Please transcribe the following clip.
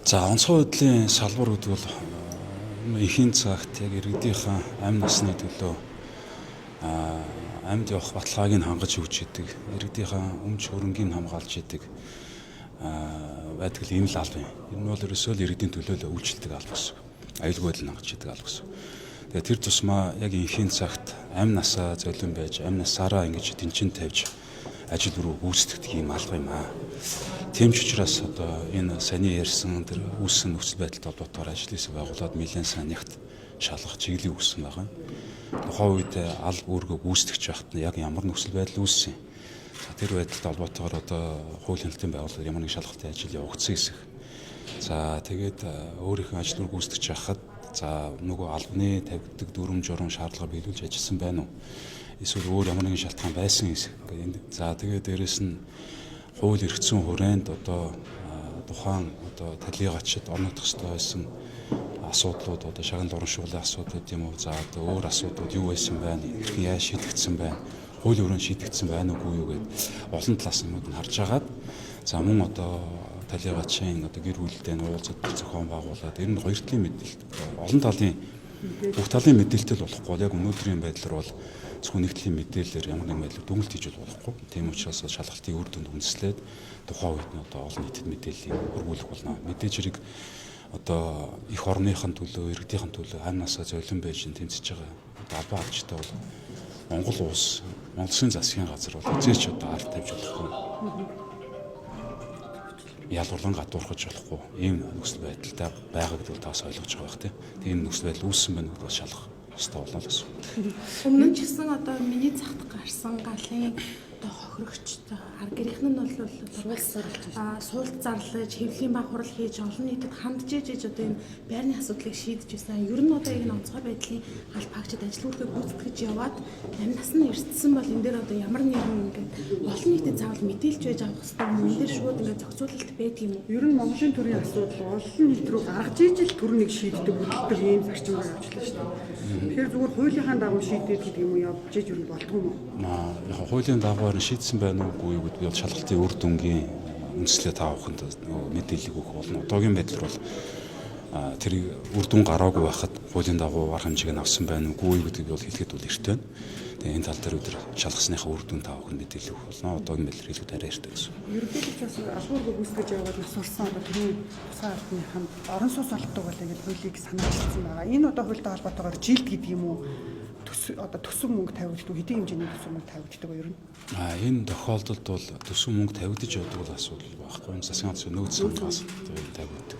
За онцгой байдлын салбар гэдэг бол эхийн цагт яг иргэдийнхэн амь насны төлөө амьд явах баталгааг нь хангаж өгч идэг, иргэдийнхэн өмч хөрөнгийг хамгаалж идэг байдаг л энэ л алба юм. Энэ бол ерөөсөө л иргэдийн төлөө л үйлчлдэг алба гэсэн. Аюулгүй байдал хангаж идэг алба гэсэн. Тэгээ тэр тусмаа яг эхийн цагт амь насаа золион байж, амь насаараа ингэж тэнцэн тавьж ажил руу гүйцэтгэдэг юм алба юм аа. Тийм ч учраас одоо энэ саний ярьсан тэр үүссэн нөхцөл байдалтай холбоотойгоор ажлын байгууллагад нэлээд сайн нягт шалгах чиглэл үүссэн байгаа. Тухайн үед аль өөргөө гүйцэтгэж байхад нь яг ямар нөхцөл байдал үүссэн. Тэр байдалтай холбоотойгоор одоо хуулийн хяналтын байгууллагад ямар нэг шалгалтын ажил явагдсан гэсэн. За тэгээд өөрийнхөө ажил руу гүйцэтгэж байхад за нөгөө албаны тавьдаг дүрм журам шаардлага биелүүлж ажилласан байна уу? Эсвэл өөр ямар нэгэн шалтгаан байсан гэсэн. За тэгээд дээрэс нь хууль эрх зүйн хүрээнд одоо тухайн одоо талигачид орногдох ёстой байсан асуудлууд одоо шагнал урамшууллын асуудлууд юм уу? За одоо өөр асуудлууд юу байсан байна? Хэрхэн яаж шийдэгдсэн байна? Хууль өрөөнд шийдэгдсэн байна уугүй юу гэд олон талаас юмуд нь харж агаад за мөн одоо талигачийн одоо гэр бүлтэй уулзалт зохион байгуулад ер нь хоёр талын мэдээлэл олон талын бүх талын мэдээлэлтэй болохгүй яг өнөөдрийн байдлаар бол зөвхөн нэг талын мэдээлэлээр ямар нэгэн байдлаар дүгнэлт хийж болохгүй. Тийм учраас шалгалтын үр дүнд үндэслээд тухайн үед нь одоо олон нийтэд мэдээллийг өргүүлэх болно. Мэдээж хэрэг одоо их орныхын төлөө, иргэдийнхэн төлөө амь насаа золион байж тэмцэж байгаа албан алчтай бол Монгол улс, Монголын засгийн газар бол эзээч одоо ард тавьж болохгүй. Ялгарлан гадуурхаж болохгүй. Ийм нөхцөл байдалтай байгаа гэдгийг таас ойлгож байгаа бах тийм. Тийм нөхцөл байдал үүссэн байна гэдгийг шалгах ёстой болно л гэсэн. Өмнө нь ч гэсэн одоо миний цагт гарсан галын одоо хохирогч ар гэрийнх нь бол суулт зарлаж, хэвлэлийн баг хурал хийж олон нийтэд хандж ээж одоо энэ байрны асуудлыг шийдэж байсан. Ер нь одоо энэ онцгой байдлын албаагчид ажил үргээ гүйцэтгэж яваад амь нас нь эртсэн бол энэ дээр одоо ямар нэгэн ингээд олон нийтэд заавал мэдээлж байж авах хэрэгтэй юм. Энэ дээр шууд ингээд зохицуулалт байдаг юм уу? Ер нь Монголын төрийн асуудал олон нийт рүү гаргаж ижил төрнийг шийддэг үлддэг ийм зарчмаар явуулчихлаа шүү дээ. Тэгэхээр зүгээр хуулийнхаа дагуу шийдээд гэдэг юм уу явж иж ер нь болдгоо юм уу? Яг хуулийн дагуугаар шийдсэн байна уугүй юу гэдээ би бол шалгалтын үр дүнгийн үндэслэлээ тааваханд мэдээлэл өгөх болно. Одоогийн байдлаар бол тэр үр дүн гараагүй байхад хуулийн дагуу арга хэмжээг авсан байна уугүй юу гэдгийг бол хэлэхэд бол эрт байна. Тэгээ энэ тал дээр өдөр шалгасныхаа үр дүн тааваханд мэдээлэл өгөх болно. Одоогийн байдлаар хэлэхэд арай эрт гэсэн. Ерөнхийдөө бас албааргүй гүйцэтгэж яваад нас урсан одоо тэрний тусгай албаны хамт орон сууц олддог бол ингэж хуулийг санаачилсан байгаа. Энэ одоо хуультай холбоотойгоор жилд гэдэг юм уу? Одоо төсөв мөнгө тавигддаг хэдийн хэмжээний төсөв мөнгө тавигддаг юу юм? Энэ тохиолдолд бол төсөв мөнгө тавигдаж явдаг бол асуудал байхгүй. Засгийн газрын нөөц сангаас тавигддаг.